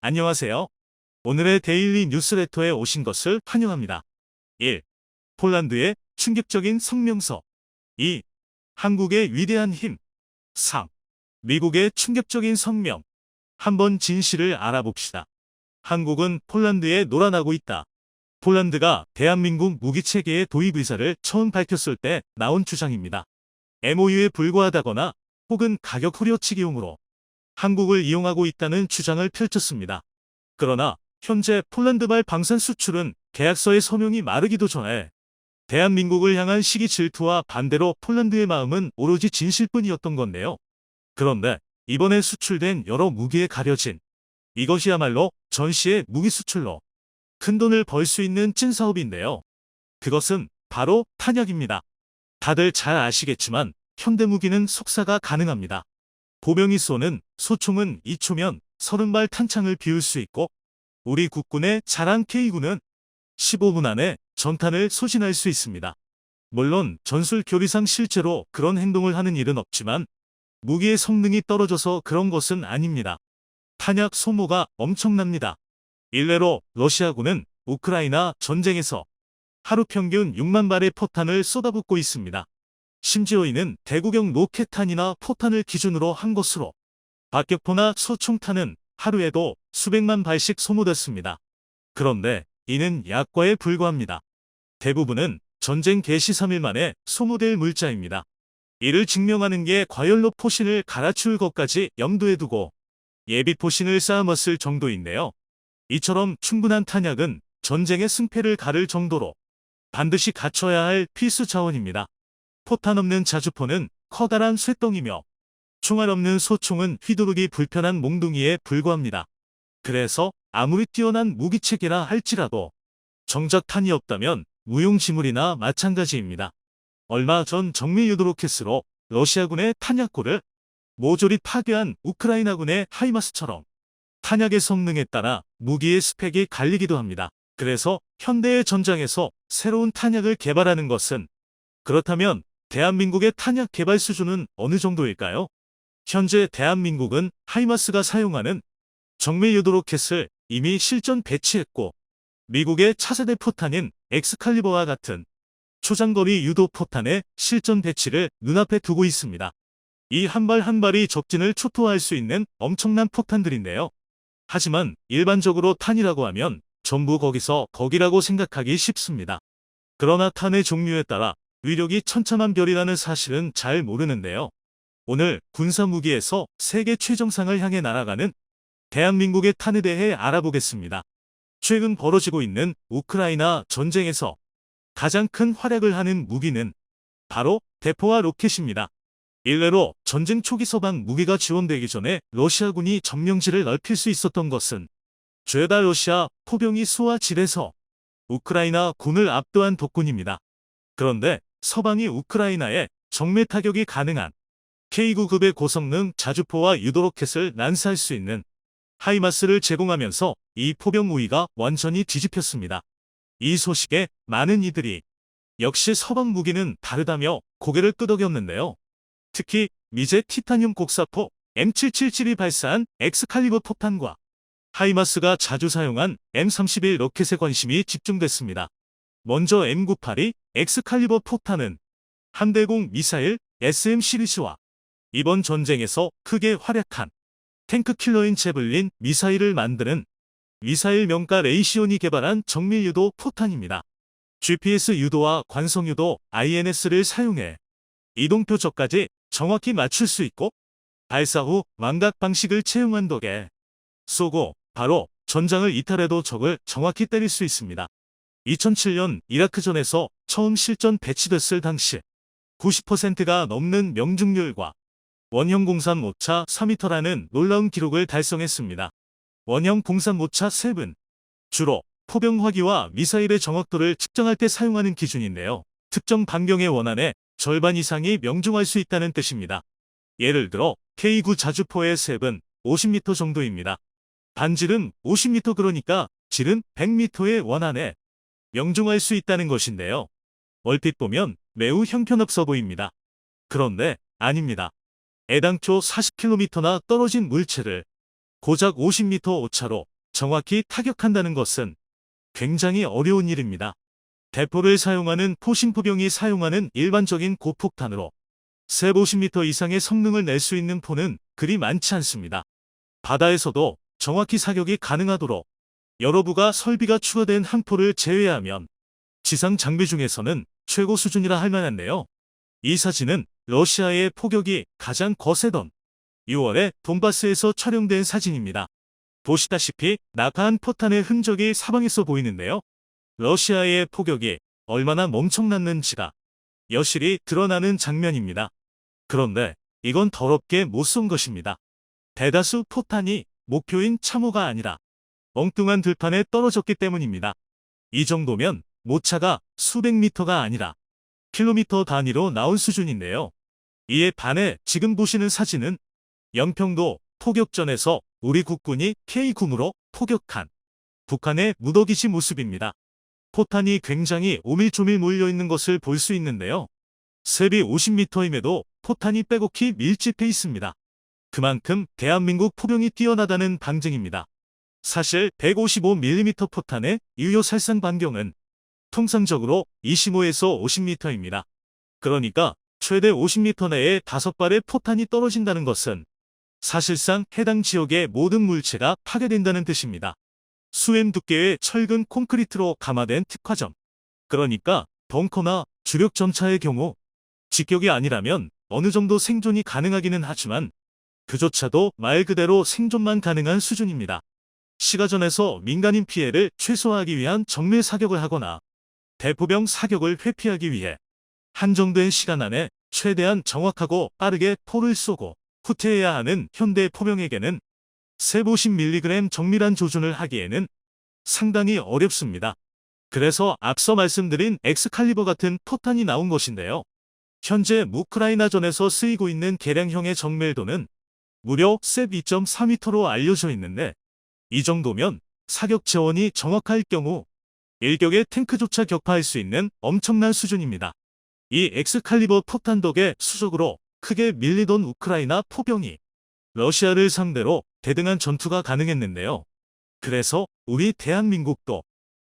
안녕하세요. 오늘의 데일리 뉴스레터에 오신 것을 환영합니다. 1. 폴란드의 충격적인 성명서. 2. 한국의 위대한 힘. 3. 미국의 충격적인 성명. 한번 진실을 알아봅시다. 한국은 폴란드에 놀아나고 있다. 폴란드가 대한민국 무기체계의 도입 의사를 처음 밝혔을 때 나온 주장입니다. MOU에 불과하다거나 혹은 가격 후려치기용으로 한국을 이용하고 있다는 주장을 펼쳤습니다. 그러나 현재 폴란드발 방산 수출은 계약서의 서명이 마르기도 전에 대한민국을 향한 시기 질투와 반대로 폴란드의 마음은 오로지 진실뿐이었던 건데요. 그런데 이번에 수출된 여러 무기에 가려진 이것이야말로 전시의 무기 수출로 큰돈을 벌 수 있는 찐 사업인데요. 그것은 바로 탄약입니다. 다들 잘 아시겠지만 현대무기는 속사가 가능합니다. 보병이 쏘는 소총은 2초면 30발 탄창을 비울 수 있고 우리 국군의 자랑 K군은 15분 안에 전탄을 소진할 수 있습니다. 물론 전술 교리상 실제로 그런 행동을 하는 일은 없지만 무기의 성능이 떨어져서 그런 것은 아닙니다. 탄약 소모가 엄청납니다. 일례로 러시아군은 우크라이나 전쟁에서 하루 평균 6만 발의 포탄을 쏟아붓고 있습니다. 심지어 이는 대구경 로켓탄이나 포탄을 기준으로 한 것으로 박격포나 소총탄은 하루에도 수백만 발씩 소모됐습니다. 그런데 이는 약과에 불과합니다. 대부분은 전쟁 개시 3일 만에 소모될 물자입니다. 이를 증명하는 게 과열로 포신을 갈아치울 것까지 염두에 두고 예비 포신을 쌓아놨을 정도인데요. 이처럼 충분한 탄약은 전쟁의 승패를 가를 정도로 반드시 갖춰야 할 필수 자원입니다. 포탄 없는 자주포는 커다란 쇠덩이며 총알 없는 소총은 휘두르기 불편한 몽둥이에 불과합니다. 그래서 아무리 뛰어난 무기체계라 할지라도 정작 탄이 없다면 무용지물이나 마찬가지입니다. 얼마 전 정밀 유도로켓으로 러시아군의 탄약고를 모조리 파괴한 우크라이나군의 하이마스처럼 탄약의 성능에 따라 무기의 스펙이 갈리기도 합니다. 그래서 현대의 전장에서 새로운 탄약을 개발하는 것은 그렇다면 대한민국의 탄약 개발 수준은 어느 정도일까요? 현재 대한민국은 하이마스가 사용하는 정밀 유도 로켓을 이미 실전 배치했고 미국의 차세대 포탄인 엑스칼리버와 같은 초장거리 유도 포탄의 실전 배치를 눈앞에 두고 있습니다. 이 한 발 한 발이 적진을 초토화할 수 있는 엄청난 포탄들인데요. 하지만 일반적으로 탄이라고 하면 전부 거기서 거기라고 생각하기 쉽습니다. 그러나 탄의 종류에 따라 위력이 천차만별이라는 사실은 잘 모르는데요. 오늘 군사무기에서 세계 최정상을 향해 날아가는 대한민국의 탄에 대해 알아보겠습니다. 최근 벌어지고 있는 우크라이나 전쟁에서 가장 큰 활약을 하는 무기는 바로 대포와 로켓입니다. 일례로 전쟁 초기 서방 무기가 지원되기 전에 러시아군이 점령지를 넓힐 수 있었던 것은 죄다 러시아 포병이 쏘아질해서 우크라이나 군을 압도한 덕분입니다. 그런데 서방이 우크라이나에 정밀 타격이 가능한 K9급의 고성능 자주포와 유도로켓을 난사할 수 있는 하이마스를 제공하면서 이 포병 우위가 완전히 뒤집혔습니다. 이 소식에 많은 이들이 역시 서방 무기는 다르다며 고개를 끄덕였는데요. 특히 미제 티타늄 곡사포 M777이 발사한 엑스칼리버 폭탄과 하이마스가 자주 사용한 M31 로켓에 관심이 집중됐습니다. 먼저 M982 엑스칼리버 폭탄은 함대공 미사일 SM 시리즈와 이번 전쟁에서 크게 활약한 탱크 킬러인 제블린 미사일을 만드는 미사일 명가 레이시온이 개발한 정밀 유도 포탄입니다. GPS 유도와 관성 유도 INS를 사용해 이동 표적까지 정확히 맞출 수 있고 발사 후 망각 방식을 채용한 덕에 쏘고 바로 전장을 이탈해도 적을 정확히 때릴 수 있습니다. 2007년 이라크전에서 처음 실전 배치됐을 당시 90%가 넘는 명중률과 원형 공산 오차 4m라는 놀라운 기록을 달성했습니다. 원형 공산 오차 3은 주로 포병 화기와 미사일의 정확도를 측정할 때 사용하는 기준인데요. 특정 반경의 원안의 절반 이상이 명중할 수 있다는 뜻입니다. 예를 들어 K9 자주포의 셉은 50m 정도입니다. 반질은 50m 그러니까 질은 100m의 원안에 명중할 수 있다는 것인데요. 얼핏 보면 매우 형편없어 보입니다. 그런데 아닙니다. 애당초 40km나 떨어진 물체를 고작 50m 오차로 정확히 타격한다는 것은 굉장히 어려운 일입니다. 대포를 사용하는 포신포병이 사용하는 일반적인 고폭탄으로 150m 이상의 성능을 낼 수 있는 포는 그리 많지 않습니다. 바다에서도 정확히 사격이 가능하도록 여러 부가 설비가 추가된 한 포를 제외하면 지상 장비 중에서는 최고 수준이라 할 만한데요. 이 사진은 러시아의 포격이 가장 거세던 6월에 돈바스에서 촬영된 사진입니다. 보시다시피 낙하한 포탄의 흔적이 사방에서 보이는데요. 러시아의 포격이 얼마나 멍청났는지가 여실히 드러나는 장면입니다. 그런데 이건 더럽게 못 쏜 것입니다. 대다수 포탄이 목표인 참호가 아니라 엉뚱한 들판에 떨어졌기 때문입니다. 이 정도면 모차가 수백 미터가 아니라 킬로미터 단위로 나온 수준인데요. 이에 반해 지금 보시는 사진은 연평도 포격전에서 우리 국군이 K-9으로 포격한 북한의 무더기지 모습입니다. 포탄이 굉장히 오밀조밀 몰려있는 것을 볼 수 있는데요. 셉이 50m임에도 포탄이 빼곡히 밀집해 있습니다. 그만큼 대한민국 포병이 뛰어나다는 방증입니다. 사실 155mm 포탄의 유효 살상 반경은 통상적으로 25에서 50m입니다. 그러니까 최대 50m 내에 5발의 포탄이 떨어진다는 것은 사실상 해당 지역의 모든 물체가 파괴된다는 뜻입니다. 수엠 두께의 철근 콘크리트로 감화된 특화점. 그러니까 벙커나 주력 전차의 경우 직격이 아니라면 어느 정도 생존이 가능하기는 하지만 그조차도 말 그대로 생존만 가능한 수준입니다. 시가전에서 민간인 피해를 최소화하기 위한 정밀 사격을 하거나 대포병 사격을 회피하기 위해 한정된 시간 안에 최대한 정확하고 빠르게 포를 쏘고 후퇴해야 하는 현대 포병에게는 150mg 정밀한 조준을 하기에는 상당히 어렵습니다. 그래서 앞서 말씀드린 엑스칼리버 같은 포탄이 나온 것인데요. 현재 우크라이나전에서 쓰이고 있는 개량형의 정밀도는 무려 셉 2.4m로 알려져 있는데 이 정도면 사격 재원이 정확할 경우 일격의 탱크조차 격파할 수 있는 엄청난 수준입니다. 이 엑스칼리버 포탄 덕에 수적으로 크게 밀리던 우크라이나 포병이 러시아를 상대로 대등한 전투가 가능했는데요. 그래서 우리 대한민국도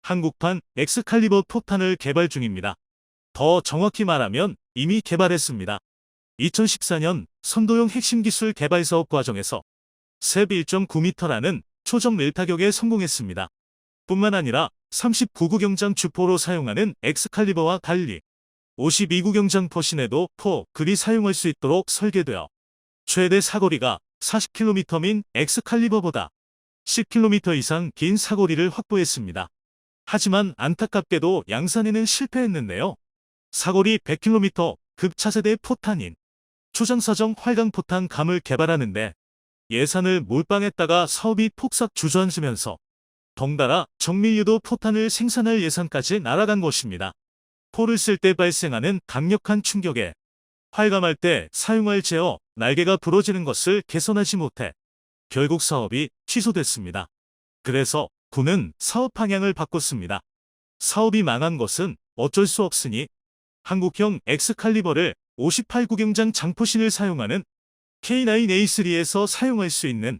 한국판 엑스칼리버 포탄을 개발 중입니다. 더 정확히 말하면 이미 개발했습니다. 2014년 선도용 핵심 기술 개발 사업 과정에서 셉 1.9m라는 초정 밀타격에 성공했습니다. 뿐만 아니라 39구경장 주포로 사용하는 엑스칼리버와 달리 52구경장 퍼신에도 그리 사용할 수 있도록 설계되어 최대 사거리가 40km인 엑스칼리버보다 10km 이상 긴 사거리를 확보했습니다. 하지만 안타깝게도 양산에는 실패했는데요. 사거리 100km 극차세대 포탄인 초장사정 활강포탄 감을 개발하는데 예산을 몰빵했다가 사업이 폭삭 주저앉으면서 덩달아 정밀유도 포탄을 생산할 예산까지 날아간 것입니다. 포를 쓸 때 발생하는 강력한 충격에 활감할 때 사용할 제어 날개가 부러지는 것을 개선하지 못해 결국 사업이 취소됐습니다. 그래서 군은 사업 방향을 바꿨습니다. 사업이 망한 것은 어쩔 수 없으니 한국형 엑스칼리버를 58구경장 장포신을 사용하는 K9A3에서 사용할 수 있는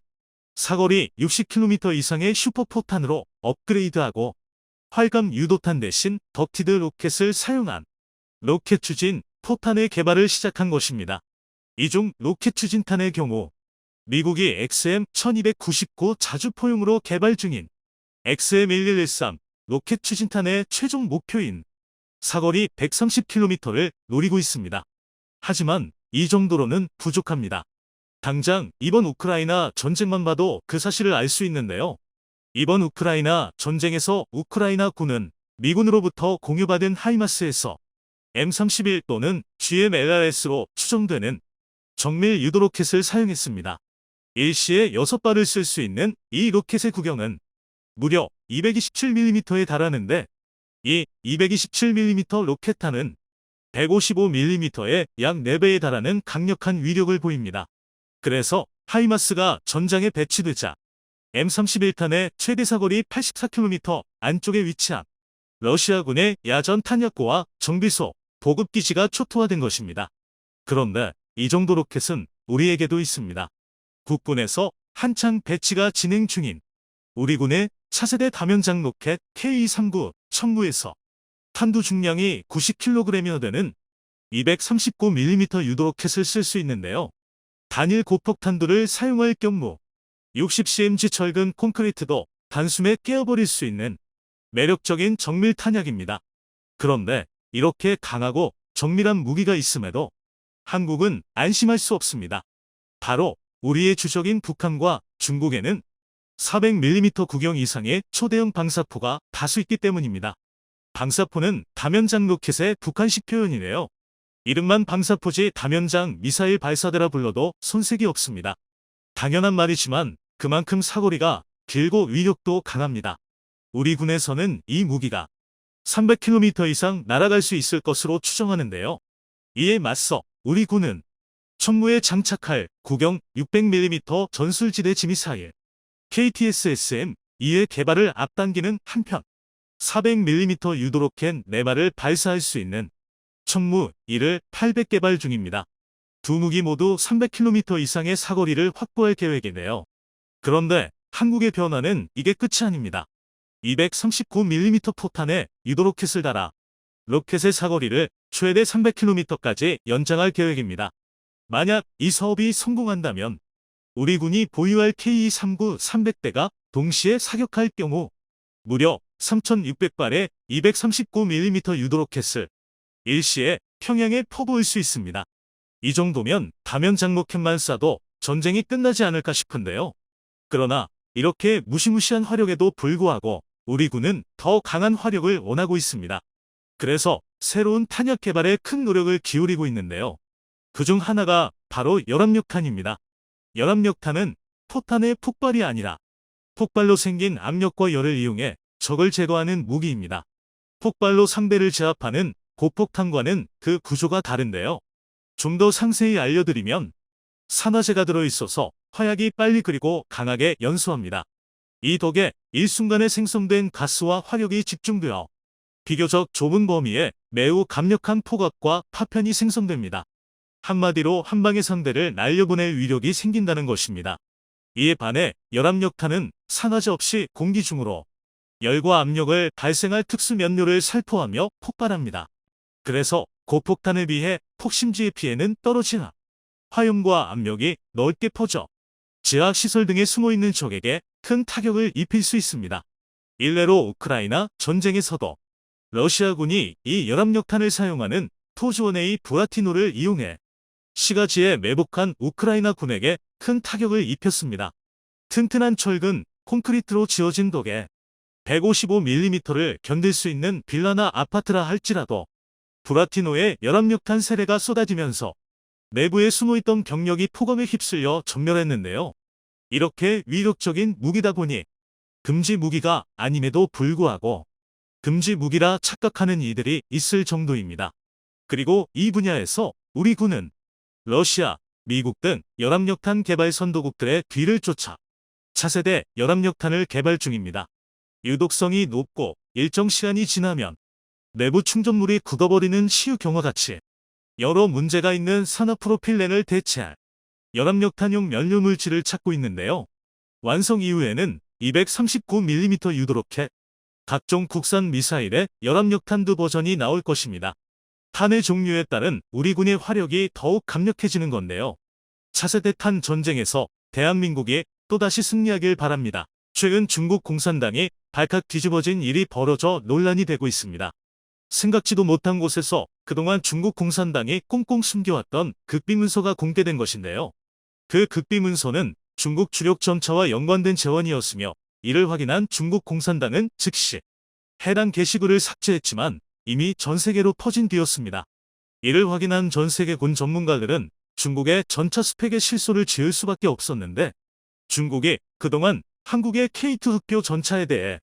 사거리 60km 이상의 슈퍼포탄으로 업그레이드하고 활감 유도탄 대신 덕티드 로켓을 사용한 로켓 추진 포탄의 개발을 시작한 것입니다. 이중 로켓 추진탄의 경우 미국이 XM1299 자주포용으로 개발 중인 XM1113 로켓 추진탄의 최종 목표인 사거리 130km를 노리고 있습니다. 하지만 이 정도로는 부족합니다. 당장 이번 우크라이나 전쟁만 봐도 그 사실을 알 수 있는데요. 이번 우크라이나 전쟁에서 우크라이나 군은 미군으로부터 공유받은 하이마스에서 M31 또는 GMLRS로 추정되는 정밀 유도 로켓을 사용했습니다. 일시에 6발을 쓸 수 있는 이 로켓의 구경은 무려 227mm에 달하는데 이 227mm 로켓탄은 155mm의 약 4배에 달하는 강력한 위력을 보입니다. 그래서 하이마스가 전장에 배치되자 M31탄의 최대 사거리 84km 안쪽에 위치한 러시아군의 야전 탄약고와 정비소, 보급기지가 초토화된 것입니다. 그런데 이 정도 로켓은 우리에게도 있습니다. 국군에서 한창 배치가 진행 중인 우리 군의 차세대 다면장 로켓 K-39 청무에서 탄두 중량이 90kg이나 되는 239mm 유도 로켓을 쓸 수 있는데요. 단일 고폭탄두를 사용할 경우 60cmg 철근 콘크리트도 단숨에 깨어버릴 수 있는 매력적인 정밀 탄약입니다. 그런데 이렇게 강하고 정밀한 무기가 있음에도 한국은 안심할 수 없습니다. 바로 우리의 주적인 북한과 중국에는 400mm 구경 이상의 초대형 방사포가 다수 있기 때문입니다. 방사포는 다면장 로켓의 북한식 표현이네요. 이름만 방사포지 다면장 미사일 발사대라 불러도 손색이 없습니다. 당연한 말이지만 그만큼 사거리가 길고 위력도 강합니다. 우리 군에서는 이 무기가 300km 이상 날아갈 수 있을 것으로 추정하는데요. 이에 맞서 우리 군은 천무에 장착할 구경 600mm 전술지대 지미사일 KTS-SM-2의 개발을 앞당기는 한편 400mm 유도로켓 4발을 발사할 수 있는 천무 1을 800개발 중입니다. 두 무기 모두 300km 이상의 사거리를 확보할 계획이네요. 그런데 한국의 변화는 이게 끝이 아닙니다. 239mm 포탄에 유도로켓을 달아 로켓의 사거리를 최대 300km까지 연장할 계획입니다. 만약 이 사업이 성공한다면 우리 군이 보유할 K-39 300대가 동시에 사격할 경우 무려 3,600발의 239mm 유도로켓을 일시에 평양에 퍼부을 수 있습니다. 이 정도면 다면장 로켓만 쏴도 전쟁이 끝나지 않을까 싶은데요. 그러나 이렇게 무시무시한 화력에도 불구하고 우리 군은 더 강한 화력을 원하고 있습니다. 그래서 새로운 탄약 개발에 큰 노력을 기울이고 있는데요. 그중 하나가 바로 열압력탄입니다. 열압력탄은 포탄의 폭발이 아니라 폭발로 생긴 압력과 열을 이용해 적을 제거하는 무기입니다. 폭발로 상대를 제압하는 고폭탄과는 그 구조가 다른데요. 좀 더 상세히 알려드리면 산화제가 들어있어서 화약이 빨리 그리고 강하게 연소합니다. 이 덕에 일순간에 생성된 가스와 화력이 집중되어 비교적 좁은 범위에 매우 강력한 포각과 파편이 생성됩니다. 한마디로 한 방의 상대를 날려보낼 위력이 생긴다는 것입니다. 이에 반해 열압력탄은 산화제 없이 공기 중으로 열과 압력을 발생할 특수 면료를 살포하며 폭발합니다. 그래서 고폭탄에 비해 폭심지의 피해는 떨어지나 화염과 압력이 넓게 퍼져 지하시설 등에 숨어있는 적에게 큰 타격을 입힐 수 있습니다. 일례로 우크라이나 전쟁에서도 러시아군이 이 열압력탄을 사용하는 토즈원의 브라티노를 이용해 시가지에 매복한 우크라이나 군에게 큰 타격을 입혔습니다. 튼튼한 철근, 콘크리트로 지어진 덕에 155mm를 견딜 수 있는 빌라나 아파트라 할지라도 브라티노의 열압력탄 세례가 쏟아지면서 내부에 숨어있던 병력이 폭염에 휩쓸려 전멸했는데요. 이렇게 위력적인 무기다 보니 금지 무기가 아님에도 불구하고 금지 무기라 착각하는 이들이 있을 정도입니다. 그리고 이 분야에서 우리 군은 러시아, 미국 등 열압력탄 개발 선도국들의 뒤를 쫓아 차세대 열압력탄을 개발 중입니다. 유독성이 높고 일정 시간이 지나면 내부 충전물이 굳어버리는 시유경과 같이 여러 문제가 있는 산화프로필렌을 대체할 열압력탄용 연료 물질을 찾고 있는데요. 완성 이후에는 239mm 유도로켓, 각종 국산 미사일의 열압력탄두 버전이 나올 것입니다. 탄의 종류에 따른 우리 군의 화력이 더욱 강력해지는 건데요. 차세대 탄 전쟁에서 대한민국이 또다시 승리하길 바랍니다. 최근 중국 공산당이 발칵 뒤집어진 일이 벌어져 논란이 되고 있습니다. 생각지도 못한 곳에서 그동안 중국 공산당이 꽁꽁 숨겨왔던 극비문서가 공개된 것인데요. 그 극비문서는 중국 주력 전차와 연관된 재원이었으며 이를 확인한 중국 공산당은 즉시 해당 게시글을 삭제했지만 이미 전 세계로 퍼진 뒤였습니다. 이를 확인한 전 세계 군 전문가들은 중국의 전차 스펙에 실소를 지을 수밖에 없었는데 중국이 그동안 한국의 K2 흑표 전차에 대해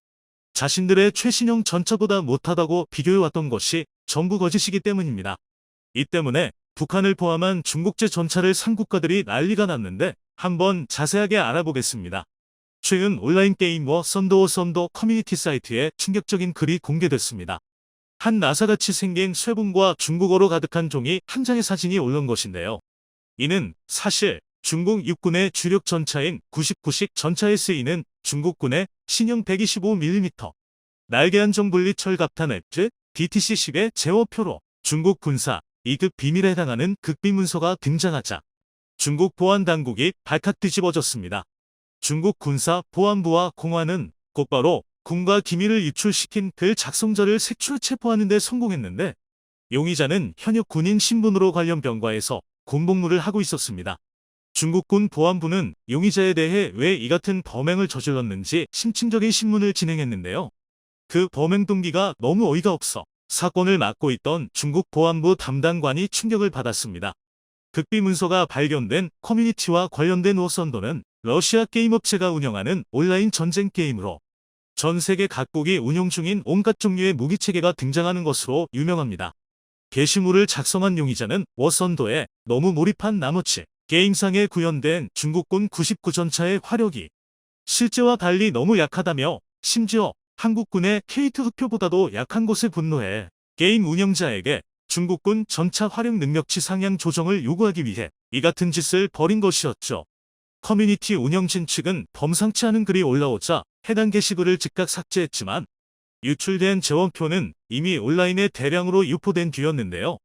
자신들의 최신형 전차보다 못하다고 비교해왔던 것이 전부 거짓이기 때문입니다. 이 때문에 북한을 포함한 중국제 전차를 산 국가들이 난리가 났는데 한번 자세하게 알아보겠습니다. 최근 온라인 게임워 썬더 커뮤니티 사이트에 충격적인 글이 공개됐습니다. 한 나사같이 생긴 쇠분과 중국어로 가득한 종이 한 장의 사진이 올라온 것인데요. 이는 사실 중국 육군의 주력 전차인 99식 전차에 쓰이는 중국군의 신형 125mm 날개 한정 분리 철갑탄 웹즈 DTC-10의 제어표로 중국 군사 2급 비밀에 해당하는 극비 문서가 등장하자 중국 보안당국이 발칵 뒤집어졌습니다. 중국 군사 보안부와 공안은 곧바로 군과 기밀을 유출시킨 글 작성자를 색출 체포하는 데 성공했는데 용의자는 현역 군인 신분으로 관련 병과에서 군복무를 하고 있었습니다. 중국군 보안부는 용의자에 대해 왜 이 같은 범행을 저질렀는지 심층적인 신문을 진행했는데요. 그 범행 동기가 너무 어이가 없어 사건을 맡고 있던 중국 보안부 담당관이 충격을 받았습니다. 극비 문서가 발견된 커뮤니티와 관련된 워선도는 러시아 게임 업체가 운영하는 온라인 전쟁 게임으로 전 세계 각국이 운영 중인 온갖 종류의 무기체계가 등장하는 것으로 유명합니다. 게시물을 작성한 용의자는 워선도에 너무 몰입한 나머지 게임상에 구현된 중국군 99전차의 화력이 실제와 달리 너무 약하다며 심지어 한국군의 K2 흑표보다도 약한 것에 분노해 게임 운영자에게 중국군 전차 화력 능력치 상향 조정을 요구하기 위해 이 같은 짓을 벌인 것이었죠. 커뮤니티 운영진 측은 범상치 않은 글이 올라오자 해당 게시글을 즉각 삭제했지만 유출된 재원표는 이미 온라인에 대량으로 유포된 뒤였는데요.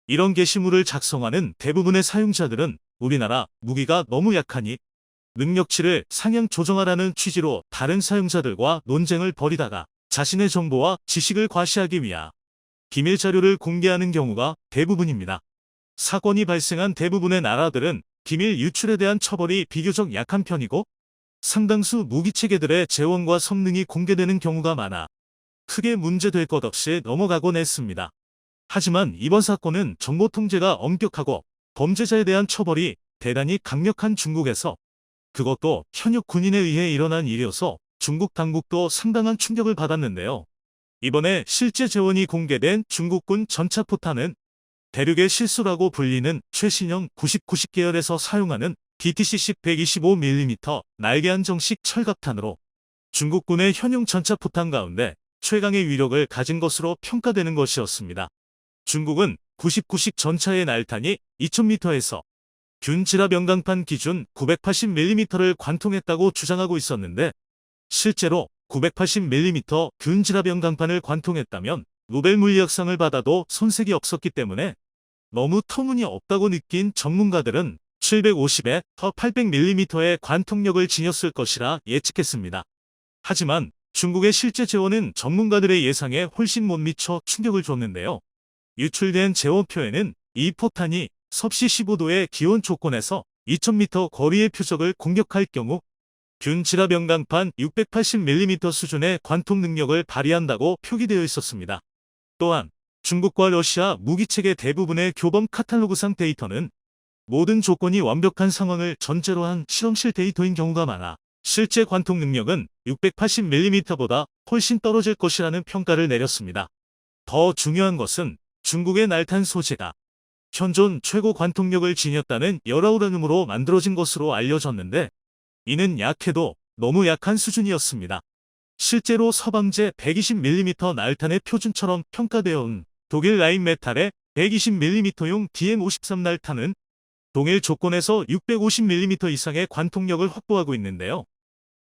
이런 게시물을 작성하는 대부분의 사용자들은 우리나라 무기가 너무 약하니 능력치를 상향 조정하라는 취지로 다른 사용자들과 논쟁을 벌이다가 자신의 정보와 지식을 과시하기 위하 기밀 자료를 공개하는 경우가 대부분입니다. 사건이 발생한 대부분의 나라들은 기밀 유출에 대한 처벌이 비교적 약한 편이고 상당수 무기체계들의 재원과 성능이 공개되는 경우가 많아 크게 문제될 것 없이 넘어가곤 했습니다. 하지만 이번 사건은 정보 통제가 엄격하고 범죄자에 대한 처벌이 대단히 강력한 중국에서 그것도 현역 군인에 의해 일어난 일이어서 중국 당국도 상당한 충격을 받았는데요. 이번에 실제 재원이 공개된 중국군 전차포탄은 대륙의 실수라고 불리는 최신형 99식 계열에서 사용하는 DTC-10 125mm 날개 한정식 철갑탄으로 중국군의 현용 전차포탄 가운데 최강의 위력을 가진 것으로 평가되는 것이었습니다. 중국은 99식 전차의 날탄이 2000m에서 균지라 병강판 기준 980mm를 관통했다고 주장하고 있었는데 실제로 980mm 균지라 병강판을 관통했다면 노벨 물리학상을 받아도 손색이 없었기 때문에 너무 터무니없다고 느낀 전문가들은 750에 더 800mm의 관통력을 지녔을 것이라 예측했습니다. 하지만 중국의 실제 재원은 전문가들의 예상에 훨씬 못 미쳐 충격을 줬는데요. 유출된 재원표에는 이 포탄이 섭씨 15도의 기온 조건에서 2000m 거리의 표적을 공격할 경우 균지라 병강판 680mm 수준의 관통 능력을 발휘한다고 표기되어 있었습니다. 또한 중국과 러시아 무기체계 대부분의 교범 카탈로그상 데이터는 모든 조건이 완벽한 상황을 전제로 한 실험실 데이터인 경우가 많아 실제 관통 능력은 680mm보다 훨씬 떨어질 것이라는 평가를 내렸습니다. 더 중요한 것은 중국의 날탄 소재가 현존 최고 관통력을 지녔다는 열아우라늄으로 만들어진 것으로 알려졌는데 이는 약해도 너무 약한 수준이었습니다. 실제로 서방제 120mm 날탄의 표준처럼 평가되어 온 독일 라인메탈의 120mm용 DM53 날탄은 동일 조건에서 650mm 이상의 관통력을 확보하고 있는데요.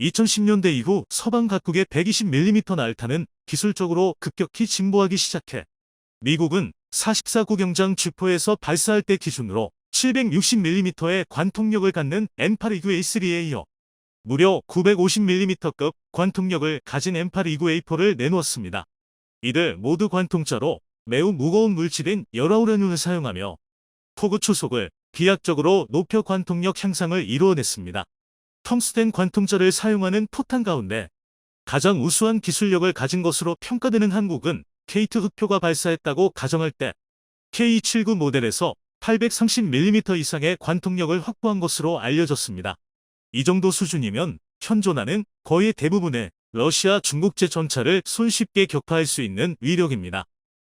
2010년대 이후 서방 각국의 120mm 날탄은 기술적으로 급격히 진보하기 시작해 미국은 44구 경장 주포에서 발사할 때 기준으로 760mm의 관통력을 갖는 M829A3에 이어 무려 950mm급 관통력을 가진 M829A4를 내놓았습니다. 이들 모두 관통자로 매우 무거운 물질인 열아우라늄을 사용하며 포구 초속을 비약적으로 높여 관통력 향상을 이루어냈습니다. 텅스텐 관통자를 사용하는 포탄 가운데 가장 우수한 기술력을 가진 것으로 평가되는 한국은 K2 흑표가 발사했다고 가정할 때 K279 모델에서 830mm 이상의 관통력을 확보한 것으로 알려졌습니다. 이 정도 수준이면 현존하는 거의 대부분의 러시아 중국제 전차를 손쉽게 격파할 수 있는 위력입니다.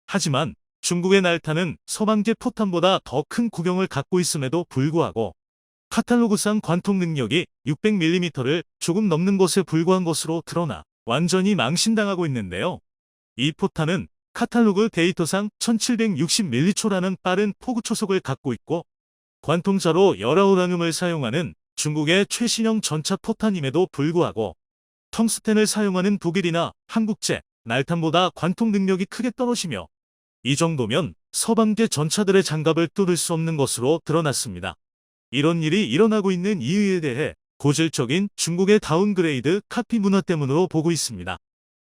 하지만 중국의 날탄은 서방제 포탄보다 더 큰 구경을 갖고 있음에도 불구하고 카탈로그상 관통 능력이 600mm를 조금 넘는 것에 불과한 것으로 드러나 완전히 망신당하고 있는데요. 이 포탄은 카탈로그 데이터상 1760ml라는 빠른 포구 초속을 갖고 있고 관통자로 열화우라늄을 사용하는 중국의 최신형 전차 포탄임에도 불구하고 텅스텐을 사용하는 독일이나 한국제, 날탄보다 관통 능력이 크게 떨어지며 이 정도면 서방제 전차들의 장갑을 뚫을 수 없는 것으로 드러났습니다. 이런 일이 일어나고 있는 이유에 대해 고질적인 중국의 다운그레이드 카피 문화 때문으로 보고 있습니다.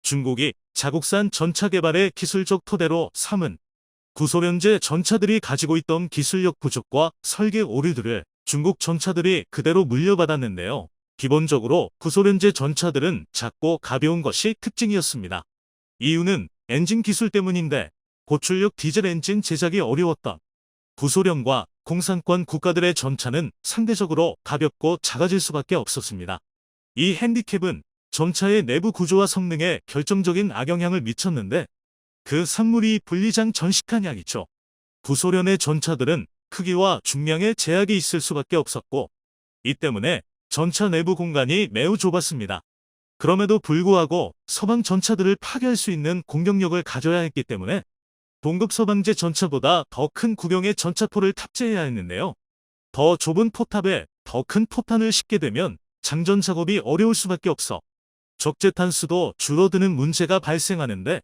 중국이 자국산 전차 개발의 기술적 토대로 삼은 구소련제 전차들이 가지고 있던 기술력 부족과 설계 오류들을 중국 전차들이 그대로 물려받았는데요. 기본적으로 구소련제 전차들은 작고 가벼운 것이 특징이었습니다. 이유는 엔진 기술 때문인데 고출력 디젤 엔진 제작이 어려웠던 구소련과 공산권 국가들의 전차는 상대적으로 가볍고 작아질 수밖에 없었습니다. 이 핸디캡은 전차의 내부 구조와 성능에 결정적인 악영향을 미쳤는데 그 산물이 분리장 전시칸약이죠. 구소련의 전차들은 크기와 중량에 제약이 있을 수밖에 없었고 이 때문에 전차 내부 공간이 매우 좁았습니다. 그럼에도 불구하고 서방 전차들을 파괴할 수 있는 공격력을 가져야 했기 때문에 동급 서방제 전차보다 더 큰 구경의 전차포를 탑재해야 했는데요. 더 좁은 포탑에 더 큰 포탄을 싣게 되면 장전 작업이 어려울 수밖에 없어 적재탄 수도 줄어드는 문제가 발생하는데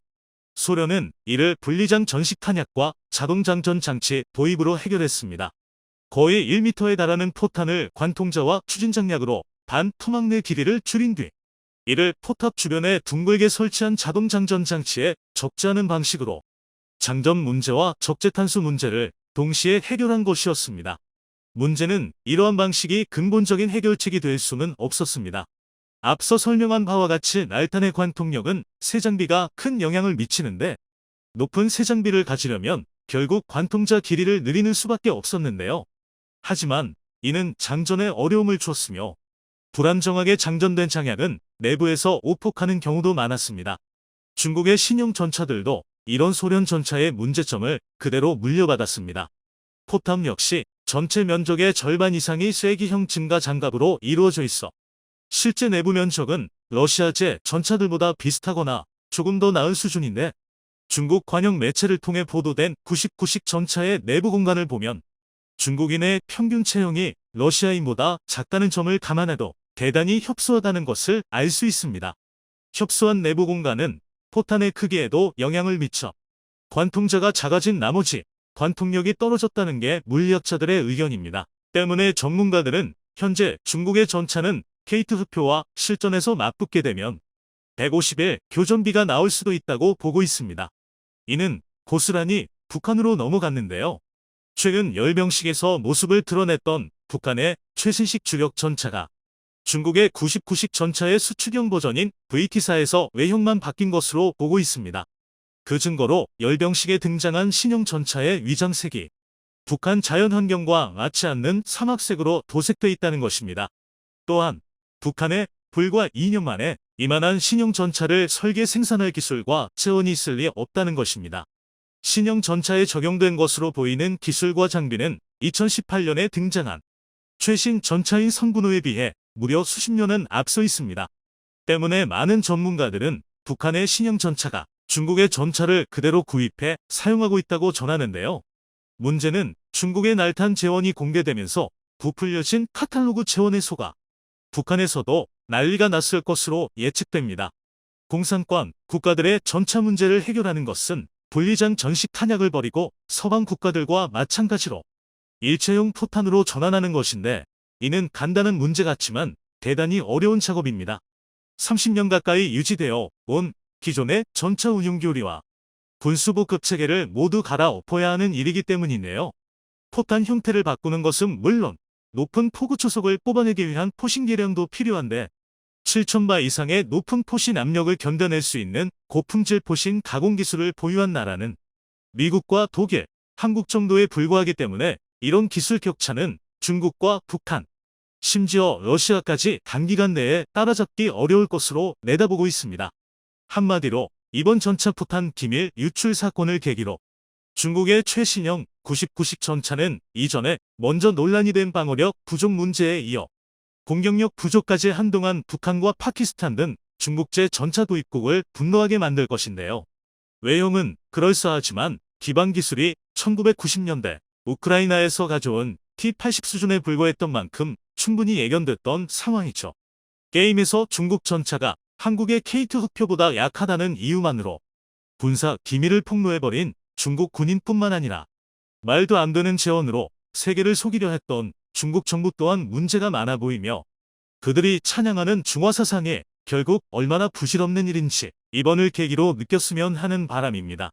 소련은 이를 분리장 전식 탄약과 자동장전 장치 도입으로 해결했습니다. 거의 1m에 달하는 포탄을 관통자와 추진장약으로 반 토막 내 길이를 줄인 뒤 이를 포탑 주변에 둥글게 설치한 자동장전 장치에 적재하는 방식으로 장전 문제와 적재탄수 문제를 동시에 해결한 것이었습니다. 문제는 이러한 방식이 근본적인 해결책이 될 수는 없었습니다. 앞서 설명한 바와 같이 날탄의 관통력은 새 장비가 큰 영향을 미치는데 높은 새 장비를 가지려면 결국 관통자 길이를 늘리는 수밖에 없었는데요. 하지만 이는 장전에 어려움을 주었으며 불안정하게 장전된 장약은 내부에서 오폭하는 경우도 많았습니다. 중국의 신형 전차들도 이런 소련 전차의 문제점을 그대로 물려받았습니다. 포탑 역시 전체 면적의 절반 이상이 쐐기형 증가 장갑으로 이루어져 있어 실제 내부 면적은 러시아제 전차들보다 비슷하거나 조금 더 나은 수준인데 중국 관영 매체를 통해 보도된 99식 전차의 내부 공간을 보면 중국인의 평균 체형이 러시아인보다 작다는 점을 감안해도 대단히 협소하다는 것을 알 수 있습니다. 협소한 내부 공간은 포탄의 크기에도 영향을 미쳐 관통자가 작아진 나머지 관통력이 떨어졌다는 게 물리학자들의 의견입니다. 때문에 전문가들은 현재 중국의 전차는 케이트 흡표와 실전에서 맞붙게 되면 150일 교전비가 나올 수도 있다고 보고 있습니다. 이는 고스란히 북한으로 넘어갔는데요. 최근 열병식에서 모습을 드러냈던 북한의 최신식 주력 전차가 중국의 99식 전차의 수축형 버전인 VT4에서 외형만 바뀐 것으로 보고 있습니다. 그 증거로 열병식에 등장한 신형 전차의 위장색이 북한 자연환경과 맞지 않는 사막색으로 도색돼 있다는 것입니다. 또한 북한에 불과 2년 만에 이만한 신형 전차를 설계 생산할 기술과 재원이 있을 리 없다는 것입니다. 신형 전차에 적용된 것으로 보이는 기술과 장비는 2018년에 등장한 최신 전차인 성군호에 비해 무려 수십 년은 앞서 있습니다. 때문에 많은 전문가들은 북한의 신형 전차가 중국의 전차를 그대로 구입해 사용하고 있다고 전하는데요. 문제는 중국의 날탄 재원이 공개되면서 부풀려진 카탈로그 재원에 속아 북한에서도 난리가 났을 것으로 예측됩니다. 공산권 국가들의 전차 문제를 해결하는 것은 분리장 전식 탄약을 버리고 서방 국가들과 마찬가지로 일체형 포탄으로 전환하는 것인데 이는 간단한 문제 같지만 대단히 어려운 작업입니다. 30년 가까이 유지되어 온 기존의 전차 운용 교리와 군수보급 체계를 모두 갈아엎어야 하는 일이기 때문이네요. 포탄 형태를 바꾸는 것은 물론 높은 포구 초속을 뽑아내기 위한 포신 개량도 필요한데 7,000바 이상의 높은 포신 압력을 견뎌낼 수 있는 고품질 포신 가공 기술을 보유한 나라는 미국과 독일, 한국 정도에 불과하기 때문에 이런 기술 격차는 중국과 북한, 심지어 러시아까지 단기간 내에 따라잡기 어려울 것으로 내다보고 있습니다. 한마디로 이번 전차 포탄 기밀 유출 사건을 계기로 중국의 최신형 99식 전차는 이전에 먼저 논란이 된 방어력 부족 문제에 이어 공격력 부족까지 한동안 북한과 파키스탄 등 중국제 전차 도입국을 분노하게 만들 것인데요. 외형은 그럴싸하지만 기반 기술이 1990년대 우크라이나에서 가져온 T80 수준에 불과했던 만큼 충분히 예견됐던 상황이죠. 게임에서 중국 전차가 한국의 K2 흑표보다 약하다는 이유만으로 군사 기밀을 폭로해버린 중국 군인뿐만 아니라 말도 안 되는 재원으로 세계를 속이려 했던 중국 정부 또한 문제가 많아 보이며 그들이 찬양하는 중화사상에 결국 얼마나 부질없는 일인지 이번을 계기로 느꼈으면 하는 바람입니다.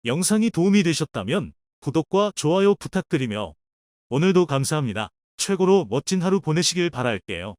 영상이 도움이 되셨다면 구독과 좋아요 부탁드리며 오늘도 감사합니다. 최고로 멋진 하루 보내시길 바랄게요.